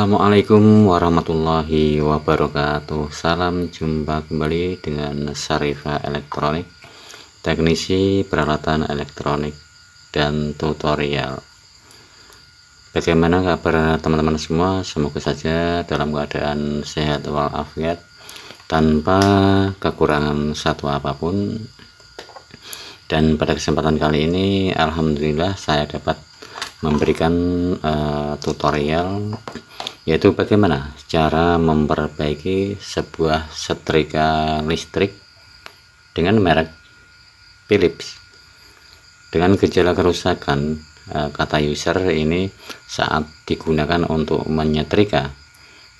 Assalamualaikum warahmatullahi wabarakatuh. Salam jumpa kembali dengan Syarifah Elektronik, teknisi peralatan elektronik dan tutorial. Bagaimana kabar teman-teman semua? Semoga saja dalam keadaan sehat walafiat, tanpa kekurangan satu apapun. Dan pada kesempatan kali ini alhamdulillah saya dapat memberikan tutorial, yaitu bagaimana cara memperbaiki sebuah setrika listrik dengan merek Philips dengan gejala kerusakan. Kata user ini saat digunakan untuk menyetrika,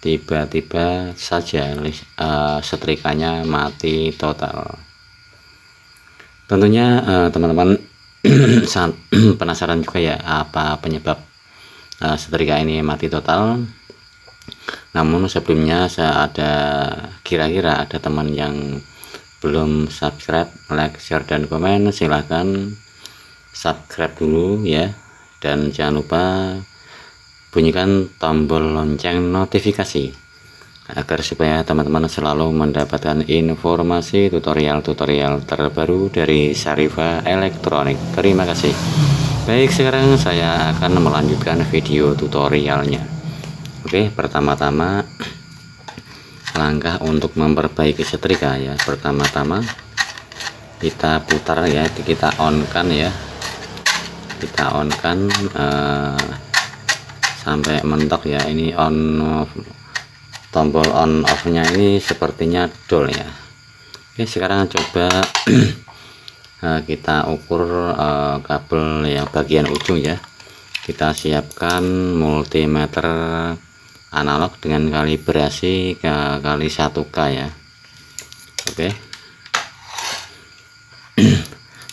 tiba-tiba saja setrikanya mati total. Tentunya teman-teman sangat penasaran juga ya, apa penyebab setrika ini mati total. Namun sebelumnya kira-kira ada teman yang belum subscribe, like, share, dan komen, silahkan subscribe dulu ya, dan jangan lupa bunyikan tombol lonceng notifikasi agar supaya teman-teman selalu mendapatkan informasi tutorial-tutorial terbaru dari Syarifah Elektronik. Terima kasih. Baik, sekarang saya akan melanjutkan video tutorialnya. Oke, pertama-tama langkah untuk memperbaiki setrika ya. Pertama-tama kita putar ya, kita on kan ya, kita on kan sampai mentok ya. Ini on off. Tombol on off nya ini sepertinya dol ya. Oke, sekarang coba kita ukur kabel yang bagian ujung ya. Kita siapkan multimeter analog dengan kalibrasi kali 1K ya. Oke,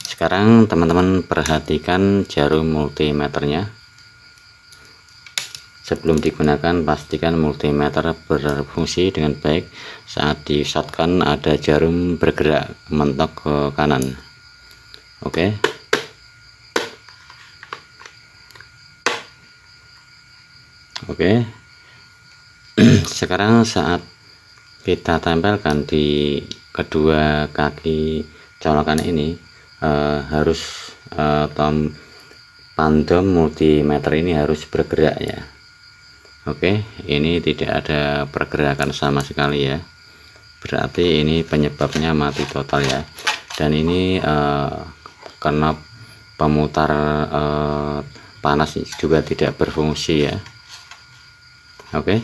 sekarang teman-teman perhatikan jarum multimeternya. Sebelum digunakan, pastikan multimeter berfungsi dengan baik. Saat di shotkan ada jarum bergerak mentok ke kanan. Oke, sekarang saat kita tempelkan di kedua kaki colokan ini, harus pandem multimeter ini harus bergerak ya. Oke, ini tidak ada pergerakan sama sekali ya, berarti ini penyebabnya mati total ya. Dan ini karena pemutar panas juga tidak berfungsi ya. Oke,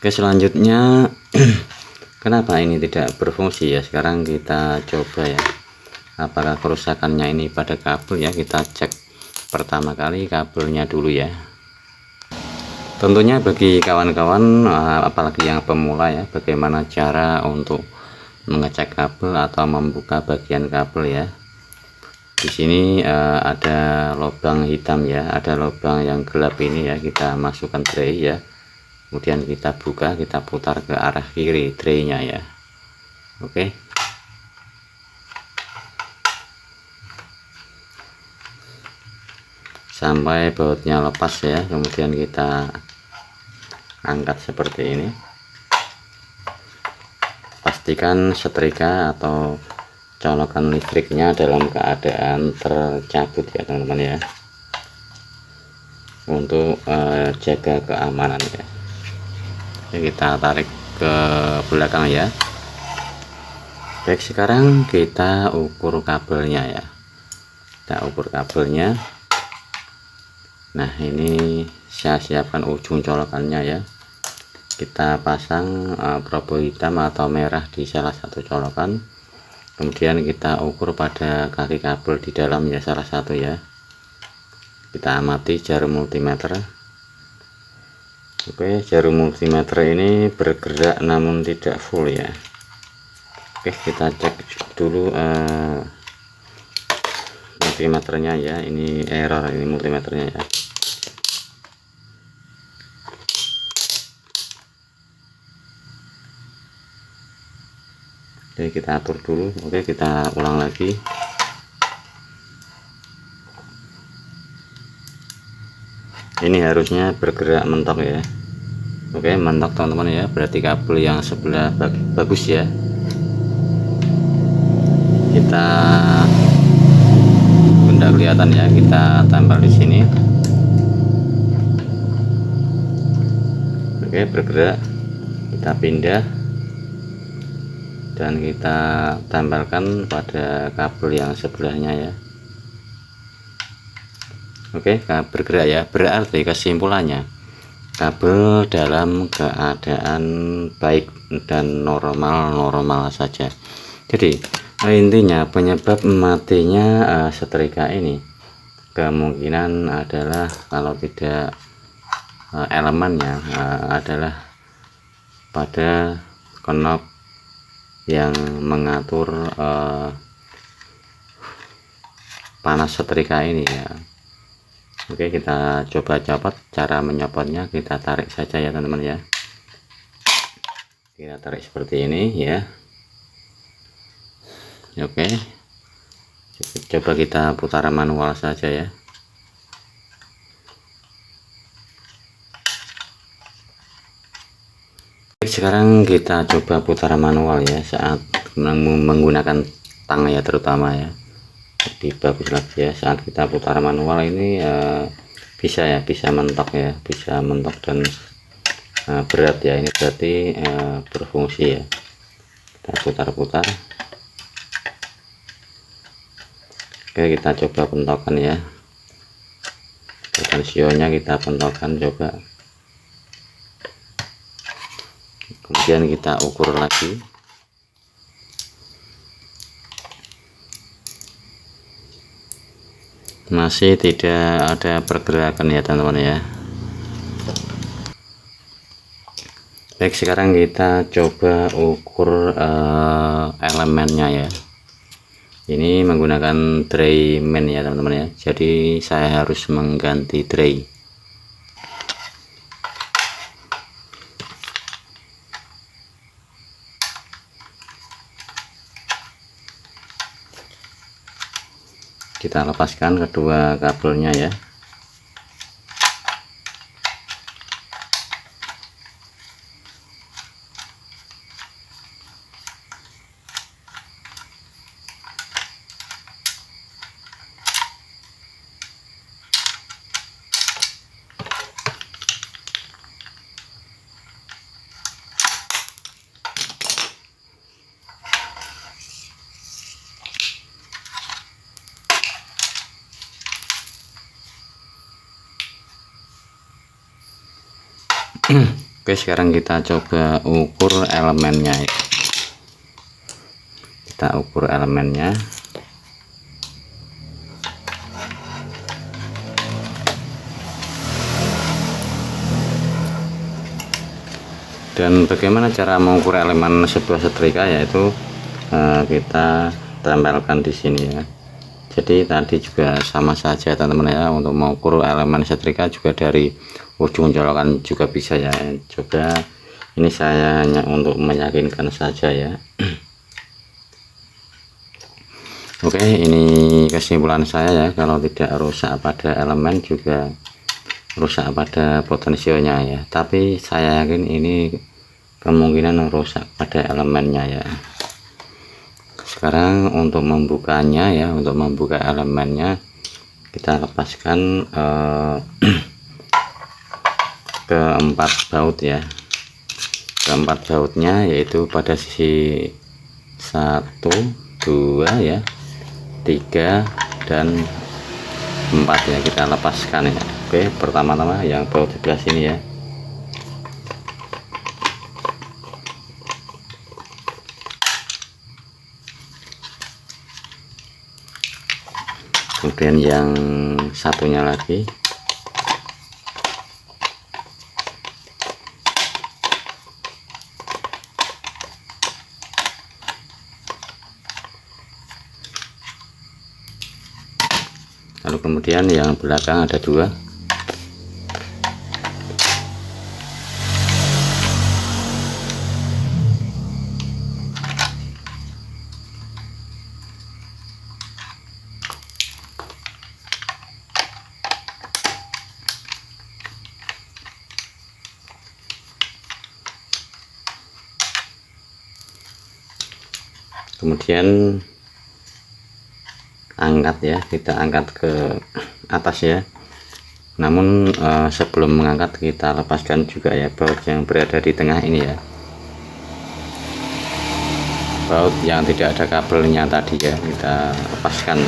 selanjutnya kenapa ini tidak berfungsi ya? Sekarang kita coba ya, apakah kerusakannya ini pada kabel ya. Kita cek pertama kali kabelnya dulu ya. Tentunya bagi kawan-kawan apalagi yang pemula ya, bagaimana cara untuk mengecek kabel atau membuka bagian kabel ya. Di sini ada lubang hitam ya, ada lubang yang gelap ini ya. Kita masukkan tray ya, kemudian kita buka, kita putar ke arah kiri traynya ya. Oke, sampai bautnya lepas ya, kemudian kita angkat seperti ini. Pastikan setrika atau colokan listriknya dalam keadaan tercabut ya teman-teman ya, untuk jaga keamanan ya. Kita tarik ke belakang ya. Baik, sekarang kita ukur kabelnya ya. Kita ukur kabelnya. Nah, ini saya siapkan ujung colokannya ya. Kita pasang probo hitam atau merah di salah satu colokan, kemudian kita ukur pada kaki kabel di dalam ya, salah satu ya. Kita amati jarum multimeter. Oke, jarum multimeter ini bergerak namun tidak full ya. Oke, kita cek dulu multimeternya ya. Ini error, ini multimeternya ya. Oke, kita atur dulu. Oke, kita ulang lagi. ini harusnya bergerak mentok ya. Oke, mentok teman-teman ya, berarti kabel yang sebelah bagus ya. Kita benda kelihatan ya, kita tempel di sini. Oke, bergerak, kita pindah dan kita tempelkan pada kabel yang sebelahnya ya. Oke, bergerak ya, berarti kesimpulannya kabel dalam keadaan baik dan normal saja. Jadi intinya penyebab matinya setrika ini kemungkinan adalah, kalau tidak elemennya, adalah pada knop yang mengatur panas setrika ini ya. Oke, kita coba copot. Cara menyopotnya kita tarik saja ya teman-teman ya. Kita tarik seperti ini ya. Oke, coba kita putar manual saja ya. Sekarang kita coba putar manual ya, saat menggunakan tang ya terutama ya. Lebih bagus lagi ya saat kita putar manual ini bisa ya, bisa mentok ya, bisa mentok dan berat ya. Ini berarti berfungsi ya. Kita putar-putar. Oke, kita coba pentokan ya, potensionya kita pentokan coba, kemudian kita ukur lagi. Masih tidak ada pergerakan ya teman-teman ya. Baik, sekarang kita coba ukur elemennya ya. Ini menggunakan dry main ya teman-teman ya, jadi saya harus mengganti dry. Kita lepaskan kedua kabelnya ya. Oke, sekarang kita coba ukur elemennya ya. Kita ukur elemennya. Dan bagaimana cara mengukur elemen sebuah setrika, yaitu kita tempelkan di sini ya. Jadi tadi juga sama saja teman-teman ya, untuk mengukur elemen setrika juga dari ujung colokan juga bisa ya. Coba, ini saya hanya untuk meyakinkan saja ya. Oke, ini kesimpulan saya ya, kalau tidak rusak pada elemen juga rusak pada potensionya ya. Tapi saya yakin ini kemungkinan rusak pada elemennya ya. Sekarang untuk membukanya ya, untuk membuka elemennya kita lepaskan keempat baut ya, keempat bautnya, yaitu pada sisi 1, 2 ya, 3 dan 4 ya, kita lepaskan ya. Oke, pertama-tama yang baut sebelah sini ya. Kemudian yang satunya lagi. Lalu kemudian yang belakang ada 2. kemudian angkat ya, kita angkat ke atas ya. Namun sebelum mengangkat kita lepaskan juga ya baut yang berada di tengah ini ya, baut yang tidak ada kabelnya tadi ya, kita lepaskan.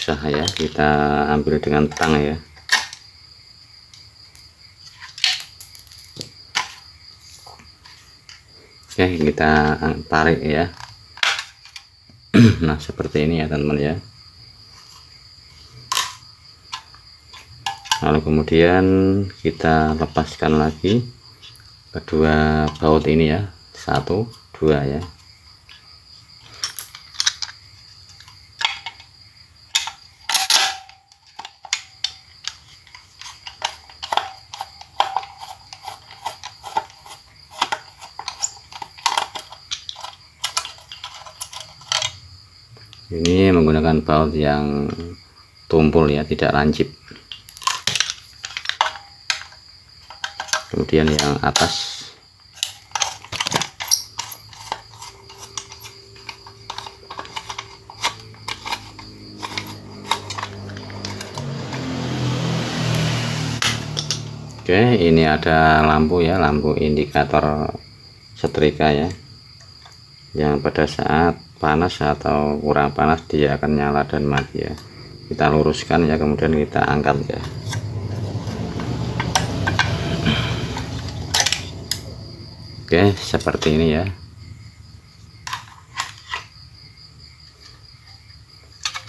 Susah ya, kita ambil dengan tang ya. Oke, kita tarik ya. Nah seperti ini ya teman-teman ya. Lalu kemudian kita lepaskan lagi kedua baut ini ya, 1 2 ya. Ini menggunakan baut yang tumpul ya, tidak lancip. Kemudian yang atas oke, ini ada lampu ya, lampu indikator setrika ya, yang pada saat panas atau kurang panas dia akan nyala dan mati ya. Kita luruskan ya, kemudian kita angkat ya. Oke, seperti ini ya.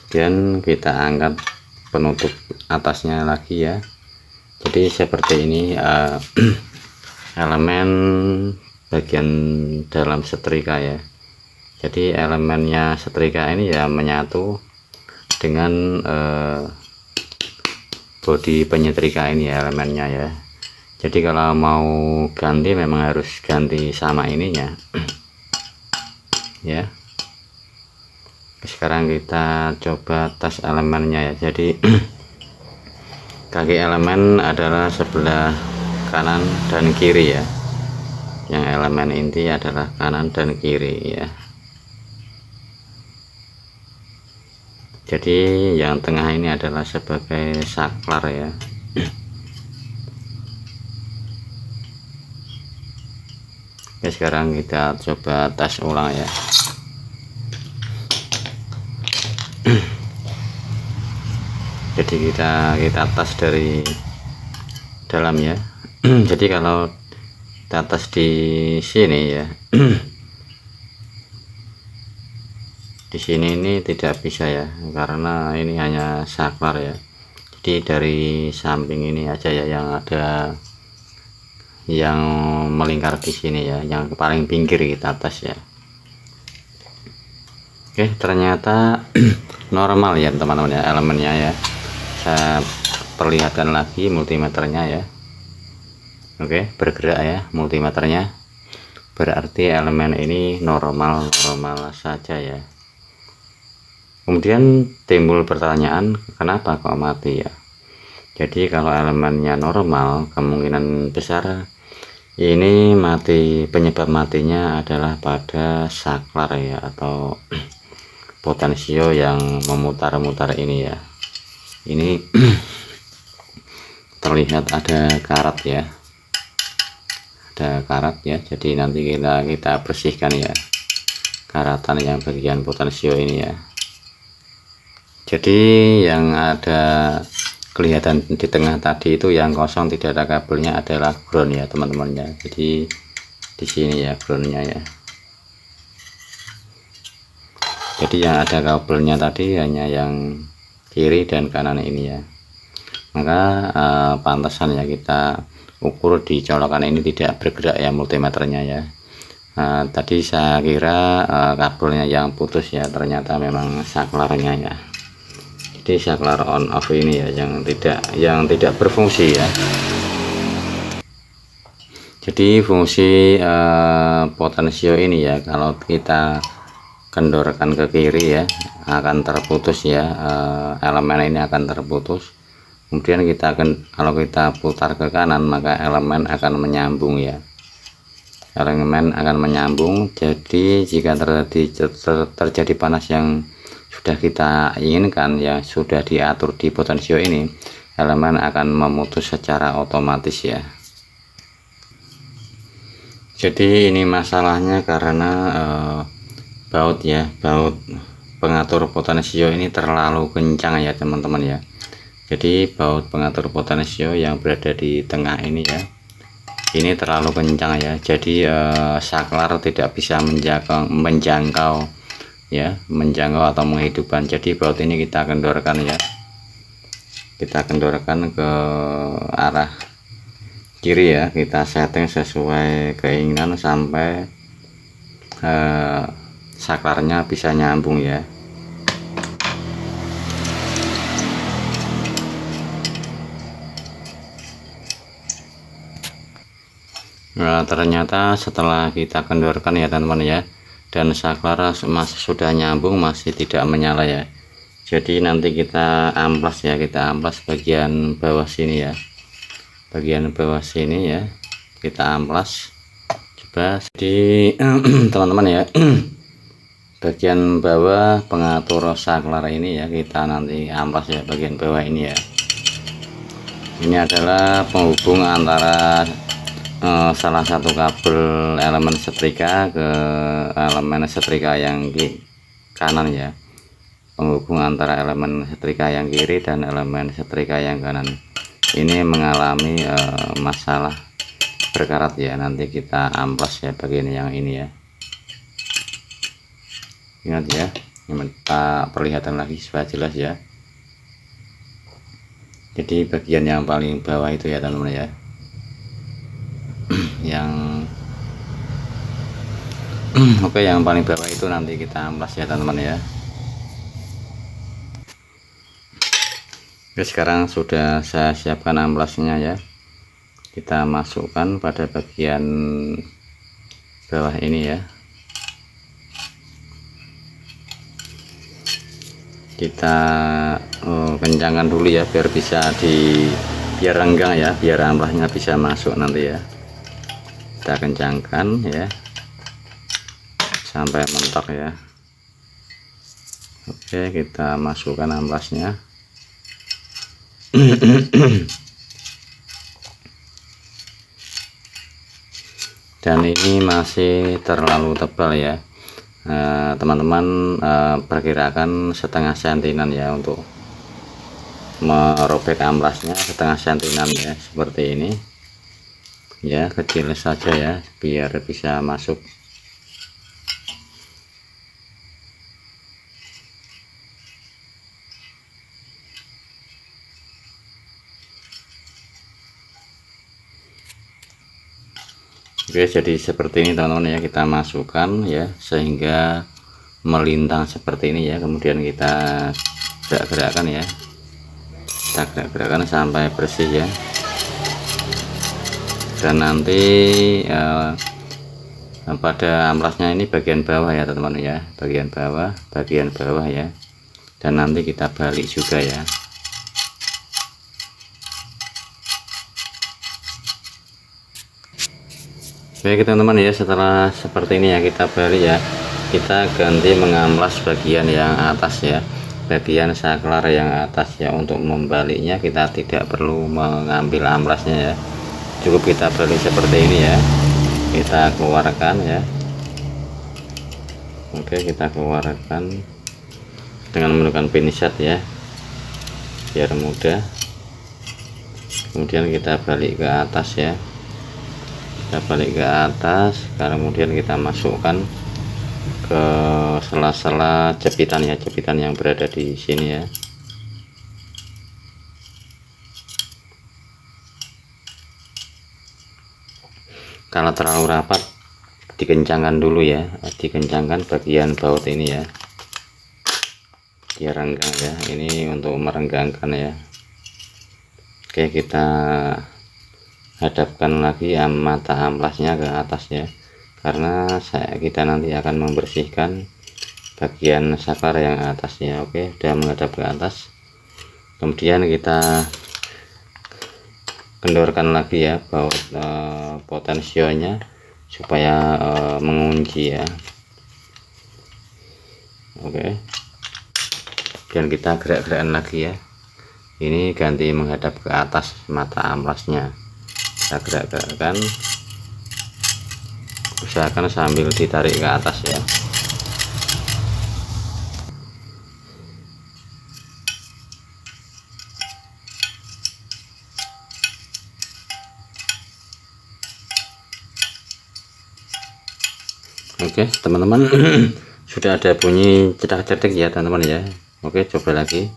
Kemudian kita angkat penutup atasnya lagi ya. Jadi seperti ini elemen bagian dalam setrika ya. Jadi elemennya setrika ini ya menyatu dengan bodi penyetrika ini ya, elemennya ya. Jadi kalau mau ganti memang harus ganti sama ininya ya. Sekarang kita coba tes elemennya ya. Jadi kaki elemen adalah sebelah kanan dan kiri ya, yang elemen inti adalah kanan dan kiri ya. Jadi yang tengah ini adalah sebagai saklar ya. Oke, sekarang kita coba tes ulang ya. Jadi kita tes dari dalam ya. Jadi kalau kita tes di sini ya, di sini ini tidak bisa ya, karena ini hanya saklar ya. Jadi dari samping ini aja ya yang ada, yang melingkar di sini ya, yang paling pinggir kita tes ya. Oke, ternyata normal ya teman-teman ya elemennya ya. Saya perlihatkan lagi multimeternya ya. Oke, bergerak ya multimeternya, berarti elemen ini normal saja ya. Kemudian timbul pertanyaan, kenapa kok mati ya? Jadi kalau elemennya normal, kemungkinan besar ini mati, penyebab matinya adalah pada saklar ya, atau potensio yang memutar-mutar ini ya. Ini terlihat ada karat ya, ada karat ya. Jadi nanti kita bersihkan ya karatan yang bagian potensio ini ya. Jadi yang ada kelihatan di tengah tadi itu yang kosong tidak ada kabelnya adalah ground ya teman-teman ya. Jadi di sini ya groundnya ya. Jadi yang ada kabelnya tadi hanya yang kiri dan kanan ini ya. Maka pantasan ya kita ukur di colokan ini tidak bergerak ya multimeternya ya. Tadi saya kira kabelnya yang putus ya, ternyata memang saklarnya ya. Jadi saklar on off ini ya yang tidak berfungsi ya. Jadi fungsi potensio ini ya, kalau kita kendorkan ke kiri ya akan terputus ya, elemen ini akan terputus. Kemudian kalau kita putar ke kanan maka elemen akan menyambung ya, elemen akan menyambung. Jadi jika terjadi panas yang sudah kita inginkan ya, sudah diatur di potensio ini, elemen akan memutus secara otomatis ya. Jadi ini masalahnya karena baut pengatur potensio ini terlalu kencang ya teman-teman ya. Jadi baut pengatur potensio yang berada di tengah ini ya, ini terlalu kencang ya. Jadi saklar tidak bisa menjangkau atau menghidupkan. Jadi baut ini kita kendorkan ya, kita kendorkan ke arah kiri ya, kita setting sesuai keinginan sampai saklarnya bisa nyambung ya. Nah, ternyata setelah kita kendorkan ya teman-teman ya, dan saklar sudah nyambung, masih tidak menyala ya. Jadi nanti kita amplas ya, kita amplas bagian bawah sini ya, bagian bawah sini ya, kita amplas. Coba di teman-teman ya, bagian bawah pengatur saklar ini ya, kita nanti amplas ya bagian bawah ini ya. Ini adalah penghubung antara salah satu kabel elemen setrika ke elemen setrika yang kanan ya, penghubung antara elemen setrika yang kiri dan elemen setrika yang kanan. Ini mengalami masalah berkarat ya, nanti kita amplas ya bagian yang ini ya. Ingat ya, ini kita perlihatkan lagi supaya jelas ya. Jadi bagian yang paling bawah itu ya teman-teman ya, yang oke, yang paling bawah itu nanti kita amplas ya teman-teman ya. Oke, sekarang sudah saya siapkan amplasnya ya, kita masukkan pada bagian bawah ini ya. Kita kencangkan dulu ya, biar bisa biar renggang ya, biar amplasnya bisa masuk nanti ya. Kita kencangkan ya sampai mentok ya. Oke, kita masukkan amplasnya. Dan ini masih terlalu tebal ya teman-teman, perkirakan setengah sentinan ya untuk merobek amplasnya, setengah sentinan ya, seperti ini ya, kecil saja ya biar bisa masuk. Oke, jadi seperti ini teman-teman ya, kita masukkan ya sehingga melintang seperti ini ya, kemudian kita gerak-gerakkan ya, kita gerak-gerakkan sampai bersih ya. Dan nanti pada amplasnya ini bagian bawah ya teman-teman ya, bagian bawah ya, dan nanti kita balik juga ya. Baik teman-teman ya, setelah seperti ini ya, kita balik ya, kita ganti mengamplas bagian yang atas ya, bagian saklar yang atas ya. Untuk membaliknya kita tidak perlu mengambil amplasnya ya, cukup kita balik seperti ini ya, kita keluarkan ya. Oke, kita keluarkan dengan menggunakan pinset ya biar mudah. Kemudian kita balik ke atas ya, kita balik ke atas, kemudian kita masukkan ke sela-sela jepitan ya, jepitan yang berada di sini ya. Kalau terlalu rapat dikencangkan dulu ya, dikencangkan bagian baut ini ya, biar renggang ya. Ini untuk merenggangkan ya. Oke, kita hadapkan lagi mata amplasnya ke atas ya, karena kita nanti akan membersihkan bagian saklar yang atasnya. Oke, sudah menghadap ke atas. Kemudian kita kendorkan lagi ya baut potensionya supaya mengunci ya. Oke, dan kita gerak-gerakan lagi ya. Ini ganti menghadap ke atas mata amplasnya, kita gerak-gerakkan, usahakan sambil ditarik ke atas ya. Oke teman-teman, sudah ada bunyi cetak-cetik ya teman-teman ya. Oke, coba lagi.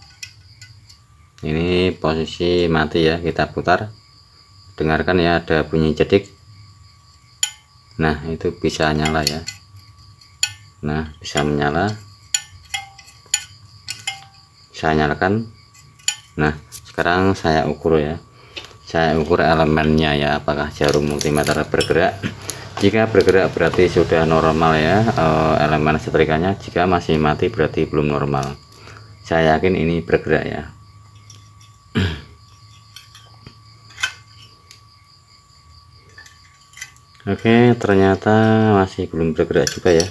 Ini posisi mati ya, kita putar, dengarkan ya, ada bunyi cetik. Nah, itu bisa nyala ya. Nah, bisa menyala, saya nyalakan. Nah, sekarang saya ukur ya, saya ukur elemennya ya, apakah jarum multimeter bergerak. Jika bergerak berarti sudah normal ya, elemen setrikanya. Jika masih mati berarti belum normal. Saya yakin ini bergerak ya. Oke, ternyata masih belum bergerak juga ya.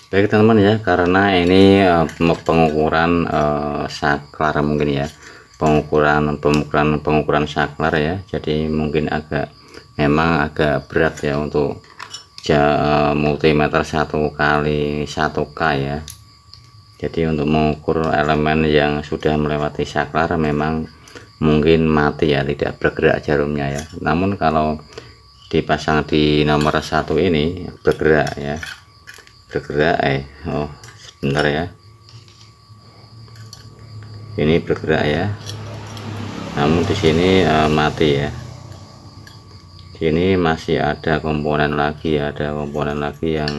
Baik teman-teman ya, karena ini pengukuran saklar mungkin ya, pengukuran saklar ya, jadi mungkin memang agak berat ya untuk multimeter 1x1K ya. Jadi untuk mengukur elemen yang sudah melewati saklar memang mungkin mati ya, tidak bergerak jarumnya ya. Namun kalau dipasang di nomor 1 ini bergerak ya, bergerak sebentar ya, ini bergerak ya, namun di sini mati ya. Sini masih ada komponen lagi ya, ada komponen lagi yang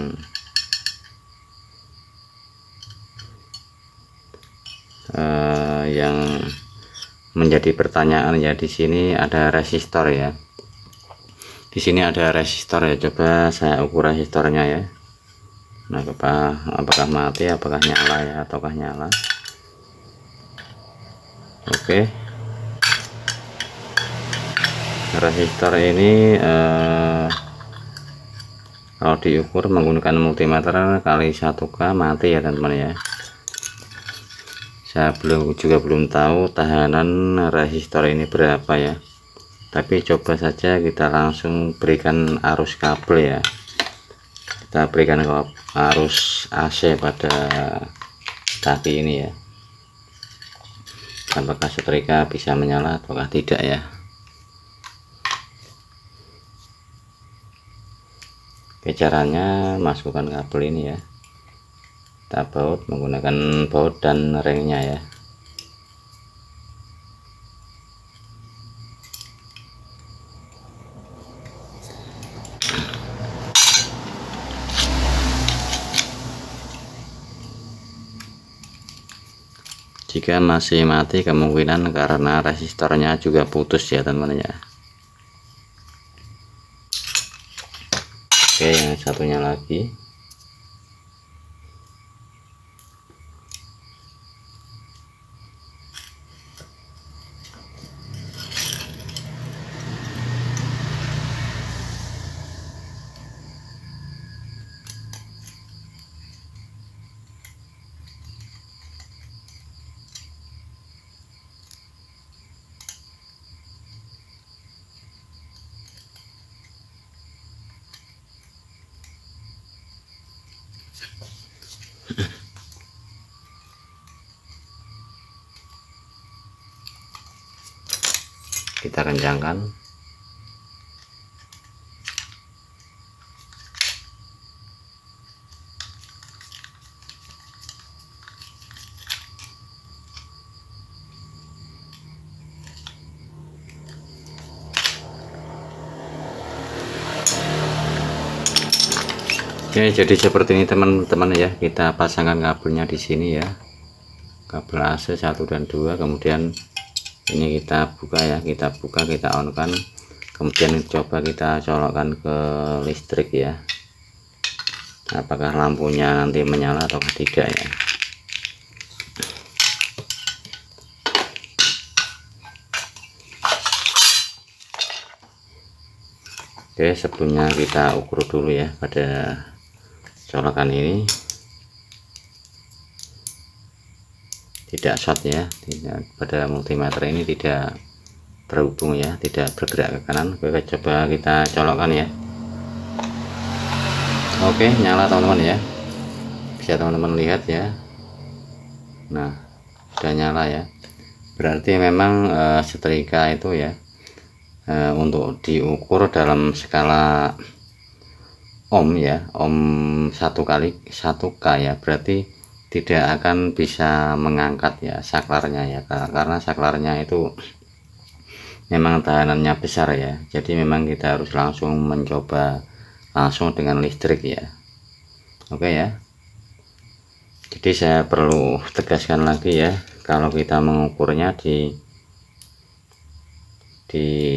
menjadi pertanyaan ya. Di sini ada resistor ya, di sini ada resistor ya. Coba saya ukur resistornya ya. Nah, apakah mati, apakah nyala ya, ataukah nyala. Oke, resistor ini kalau diukur menggunakan multimeter kali 1K mati ya teman-teman ya. Saya belum tahu tahanan resistor ini berapa ya, tapi coba saja kita langsung berikan arus kabel ya. Kita berikan arus AC pada kaki ini ya, apakah setrika bisa menyala ataukah tidak ya. Oke, caranya masukkan kabel ini ya, kita baut menggunakan baut dan ringnya ya. Jika masih mati kemungkinan karena resistornya juga putus ya teman-teman ya. Oke, yang satunya lagi. Kita kencangkan. Oke, jadi seperti ini teman-teman ya, kita pasangkan kabelnya di sini ya, kabel AC 1 dan 2. Kemudian ini kita buka ya, kita buka, kita on kan, kemudian coba kita colokkan ke listrik ya, apakah lampunya nanti menyala atau tidak ya. Oke, sebelumnya kita ukur dulu ya pada colokan ini tidak short ya, tidak, pada multimeter ini tidak terhubung ya, tidak bergerak ke kanan. Oke, coba kita colokkan ya. Oke, nyala teman-teman ya, bisa teman-teman lihat ya. Nah, sudah nyala ya, berarti memang setrika itu ya, untuk diukur dalam skala ohm ya, ohm 1 K ya, berarti tidak akan bisa mengangkat ya saklarnya ya, karena saklarnya itu memang tahanannya besar ya, jadi memang kita harus langsung mencoba langsung dengan listrik ya. Oke ya, jadi saya perlu tegaskan lagi ya, kalau kita mengukurnya di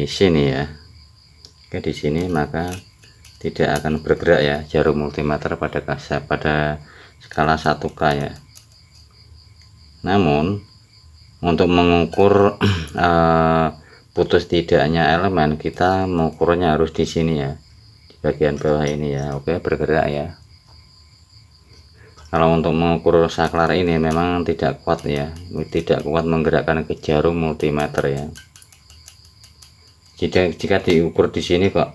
sini ya, oke, di sini, maka tidak akan bergerak ya jarum multimeter pada skala 1 K ya. Namun untuk mengukur putus tidaknya elemen, kita mengukurnya harus di sini ya, di bagian bawah ini ya. Oke, bergerak ya. Kalau untuk mengukur saklar ini memang tidak kuat ya, tidak kuat menggerakkan ke jarum multimeter ya. Jika diukur di sini kok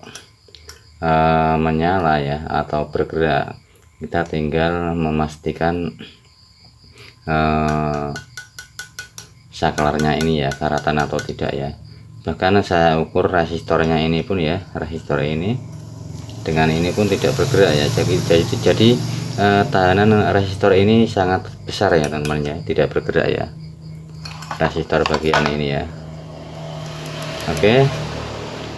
menyala ya atau bergerak, kita tinggal memastikan saklarnya ini ya karatan atau tidak ya. Bahkan saya ukur resistornya ini pun ya, resistor ini dengan ini pun tidak bergerak ya, jadi tahanan resistor ini sangat besar ya teman-teman ya, tidak bergerak ya resistor bagian ini ya. Oke,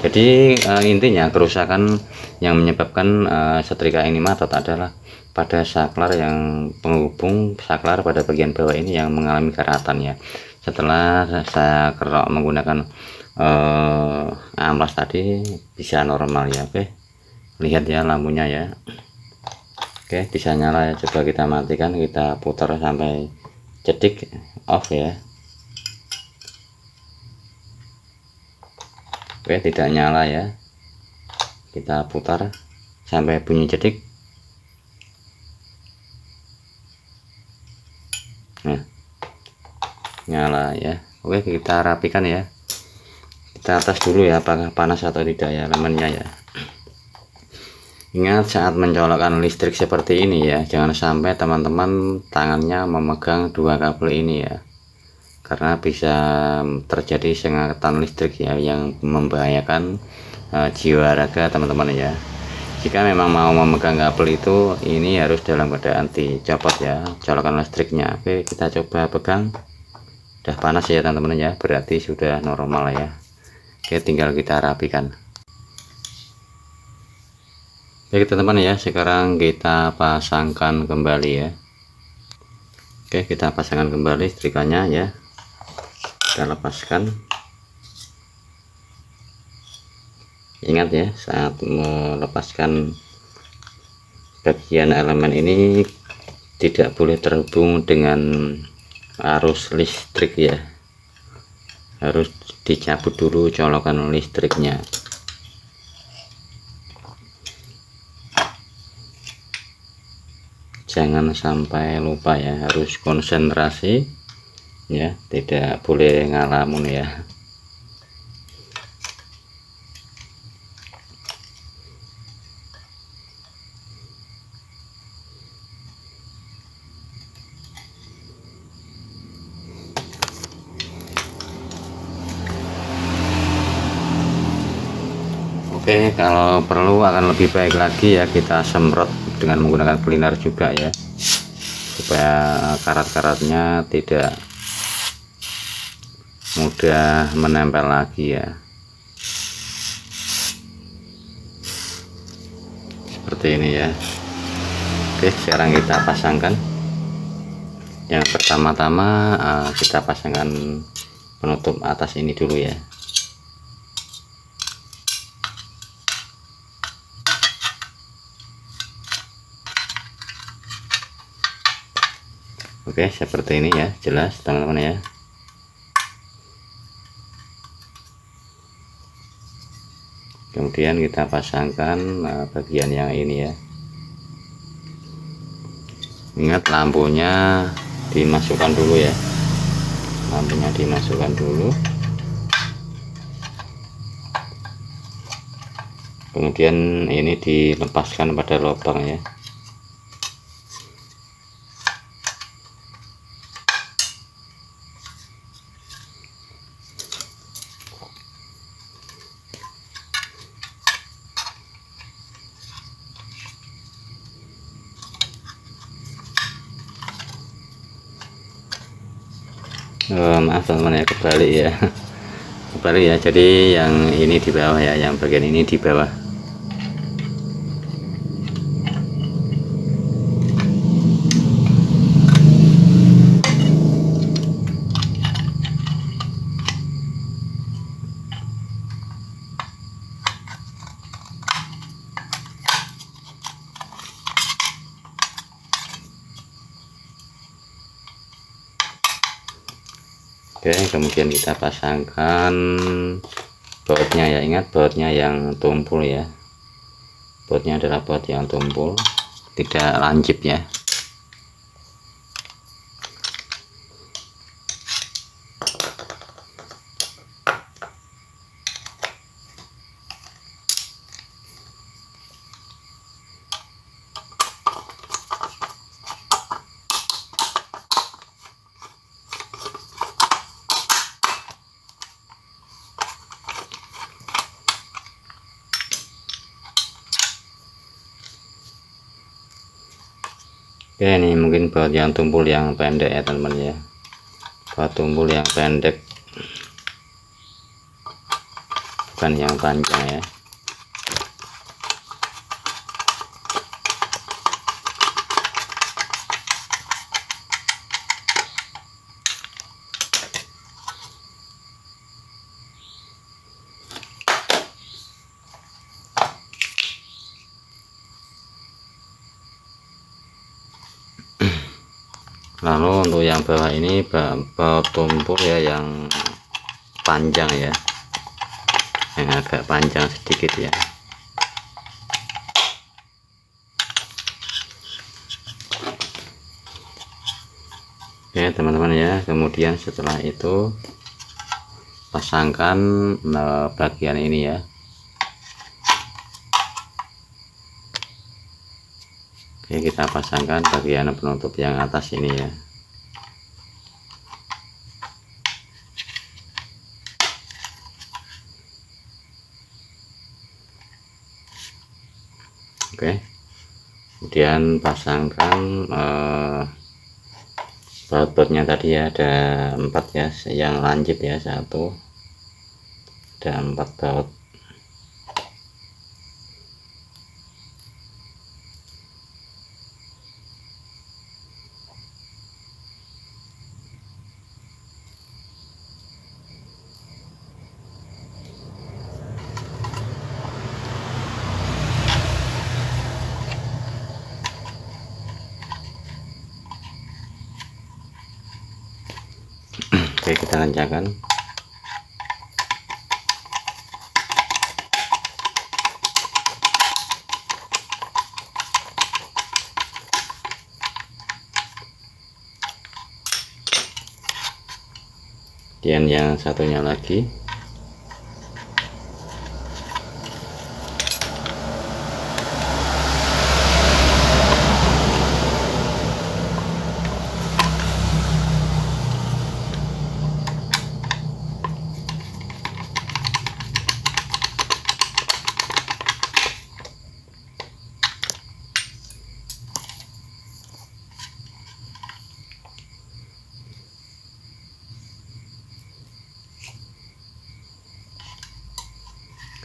jadi intinya kerusakan yang menyebabkan setrika ini matot adalah pada saklar yang penghubung saklar pada bagian bawah ini yang mengalami karatan ya. Setelah saya kerok menggunakan amplas tadi bisa normal ya. Oke, lihat ya lampunya ya. Oke, bisa nyala ya. Coba kita matikan, kita putar sampai cedik off ya. Oke, tidak nyala ya, kita putar sampai bunyi cedik. Nah, nyala ya. Oke, kita rapikan ya, kita tes dulu ya apakah panas atau tidak ya elemennya ya. Ingat saat mencolokkan listrik seperti ini ya, jangan sampai teman-teman tangannya memegang dua kabel ini ya, karena bisa terjadi sengatan listrik ya yang membahayakan jiwa raga teman-teman ya. Jika memang mau memegang kabel itu, ini harus dalam keadaan dicopot ya colokan listriknya. Oke, kita coba pegang, udah panas ya teman-teman ya, berarti sudah normal ya. Oke, tinggal kita rapikan. Oke teman-teman ya, sekarang kita pasangkan kembali ya. Oke, kita pasangkan kembali listrikanya ya, kita lepaskan. Ingat ya, saat melepaskan bagian elemen ini tidak boleh terhubung dengan arus listrik ya, harus dicabut dulu colokan listriknya. Jangan sampai lupa ya, harus konsentrasi ya, tidak boleh ngalamun ya. Oke, kalau perlu akan lebih baik lagi ya, kita semprot dengan menggunakan cleaner juga ya, supaya karat-karatnya tidak mudah menempel lagi ya, seperti ini ya. Oke, sekarang kita pasangkan. Yang pertama-tama kita pasangkan penutup atas ini dulu ya. Oke, seperti ini ya, jelas teman-teman ya. Kemudian kita pasangkan bagian yang ini ya. Ingat, lampunya dimasukkan dulu ya, lampunya dimasukkan dulu, kemudian ini dilepaskan pada lubang ya. Maaf teman-teman ya, kebalik ya. Kebalik ya, jadi yang ini di bawah ya, yang bagian ini di bawah. Oke, kemudian kita pasangkan bautnya ya. Ingat, bautnya yang tumpul ya, bautnya adalah baut yang tumpul, tidak lancip ya. Oke, ini mungkin baut yang tumpul yang pendek ya teman-teman ya, baut tumpul yang pendek, bukan yang panjang ya. Lalu untuk yang bawah ini baut tumpul ya, yang panjang ya, yang agak panjang sedikit ya. Oke teman-teman ya, kemudian setelah itu pasangkan bagian ini ya. Oke, kita pasangkan bagian penutup yang atas ini ya. Oke, kemudian pasangkan baut-bautnya tadi ya, ada 4 ya, yang lancip ya, 1, ada 4 baut. Oke, kita kencangkan. Kemudian yang satunya lagi.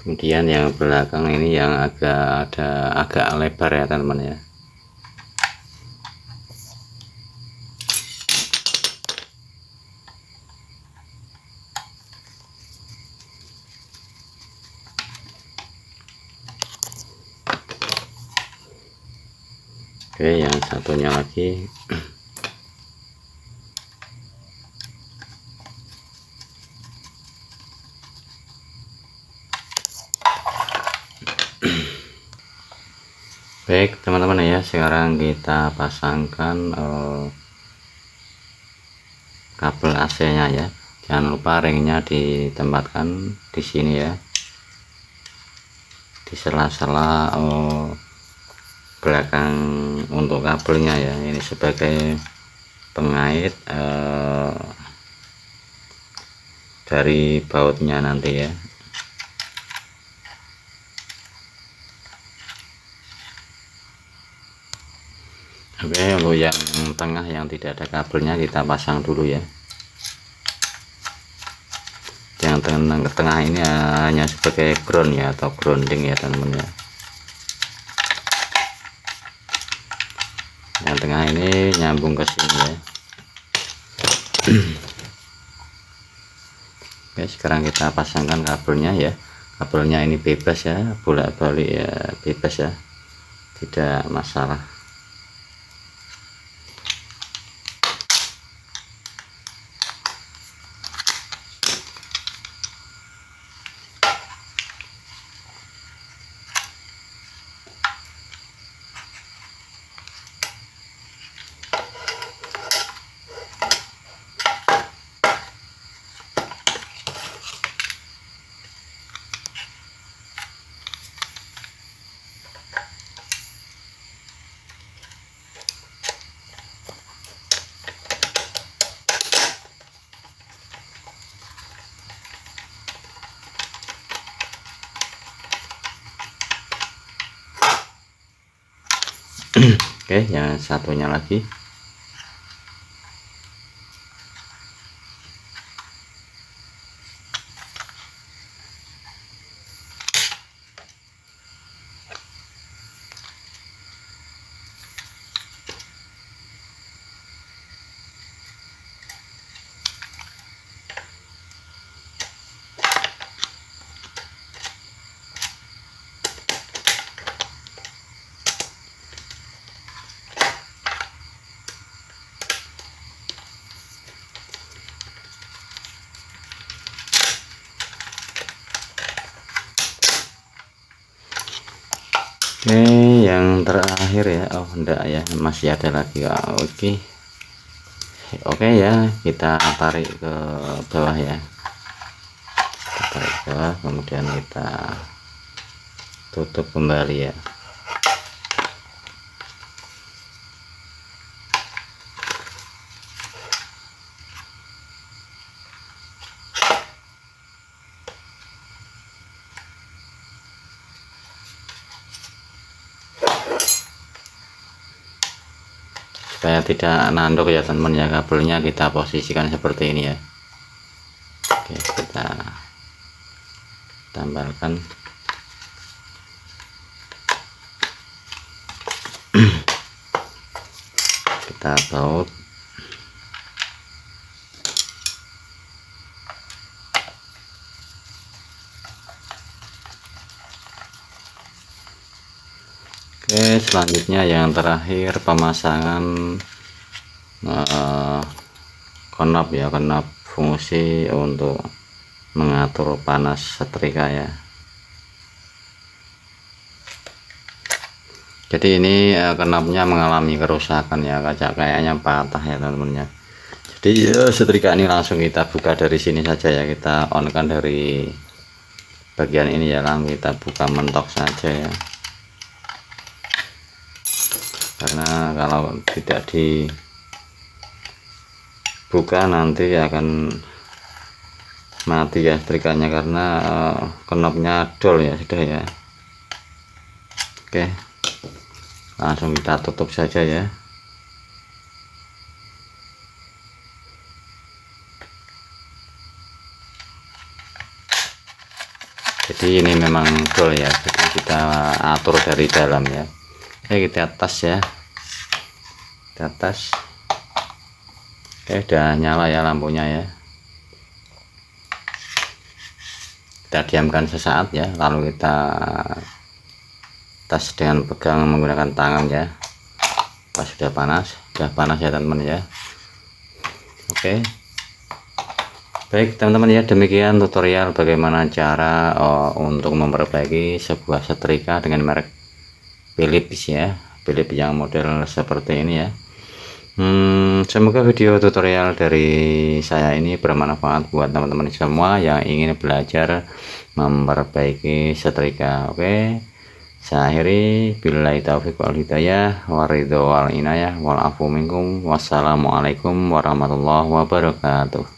Kemudian yang belakang ini yang agak lebar ya teman-teman ya. Oke, yang satunya lagi. Baik teman-teman ya, sekarang kita pasangkan kabel AC nya ya. Jangan lupa ringnya ditempatkan di sini ya, di sela-sela belakang untuk kabelnya ya. Ini sebagai pengait dari bautnya nanti ya. Oke, untuk yang tengah yang tidak ada kabelnya kita pasang dulu ya. Yang tengah ini hanya sebagai ground ya, atau grounding ya teman-teman ya. Yang tengah ini nyambung ke sini ya. Oke, sekarang kita pasangkan kabelnya ya. Kabelnya ini bebas ya, bolak-balik ya, bebas ya, tidak masalah. Oke, yang satunya lagi. Oke, yang terakhir ya. Oh enggak ya, masih ada lagi ya. Oke ya, kita tarik ke bawah ya. Kita tarik ke bawah, kemudian kita tutup kembali ya. Supaya tidak nanduk ya teman-teman ya, kabelnya kita posisikan seperti ini ya. Oke, kita tambahkan. Kita baut. Oke, selanjutnya yang terakhir pemasangan knop ya, knop fungsi untuk mengatur panas setrika ya. Jadi ini knopnya mengalami kerusakan ya, kayaknya patah ya teman-teman ya. Jadi setrika ini langsung kita buka dari sini saja ya, kita on kan dari bagian ini ya, langsung kita buka mentok saja ya. Karena kalau tidak dibuka nanti akan mati ya setrikanya, karena knopnya dol ya sudah ya. Oke, langsung kita tutup saja ya. Jadi ini memang dol ya, jadi kita atur dari dalam ya. Oke, kita tes ya, kita tes. Oke, udah nyala ya lampunya ya. Kita diamkan sesaat ya, lalu kita tes dengan pegang menggunakan tangan ya. pas sudah panas ya teman-teman ya. Oke, baik teman-teman ya, demikian tutorial bagaimana cara untuk memperbaiki sebuah setrika dengan merek Philips ya, Philips yang model seperti ini ya. Semoga video tutorial dari saya ini bermanfaat buat teman-teman semua yang ingin belajar memperbaiki setrika. Oke, saya akhiri, billahi taufiq wal hidayah, waridho wal inayah, wal afu minkum, wassalamualaikum warahmatullahi wabarakatuh.